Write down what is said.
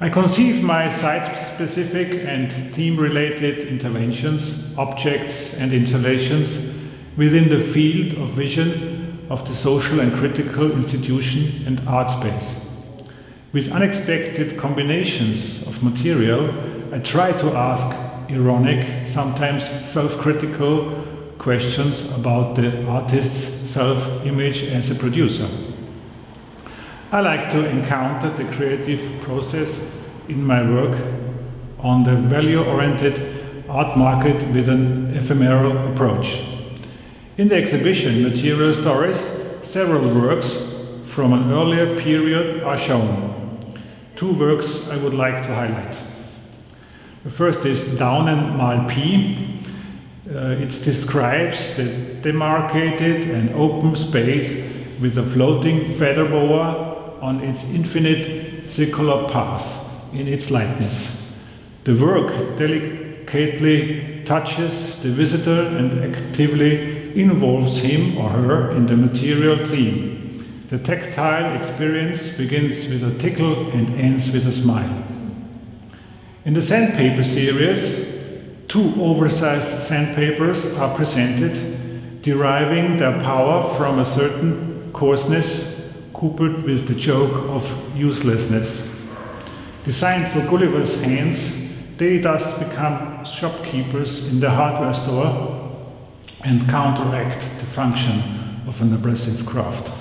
I conceive my site-specific and theme-related interventions, objects and installations within the field of vision of the social and critical institution and art space. With unexpected combinations of material, I try to ask ironic, sometimes self-critical questions about the artist's self-image as a producer. I like to encounter the creative process in my work on the value-oriented art market with an ephemeral approach. In the exhibition Material Stories, several works from an earlier period are shown. Two works I would like to highlight. The first is Down and Mal P. It describes the demarcated and open space with a floating feather boa on its infinite circular path in its lightness. The work delicately touches the visitor and actively involves him or her in the material theme. The tactile experience begins with a tickle and ends with a smile. In the sandpaper series, two oversized sandpapers are presented, deriving their power from a certain coarseness coupled with the joke of uselessness. Designed for Gulliver's hands, they thus become shopkeepers in the hardware store and counteract the function of an abrasive craft.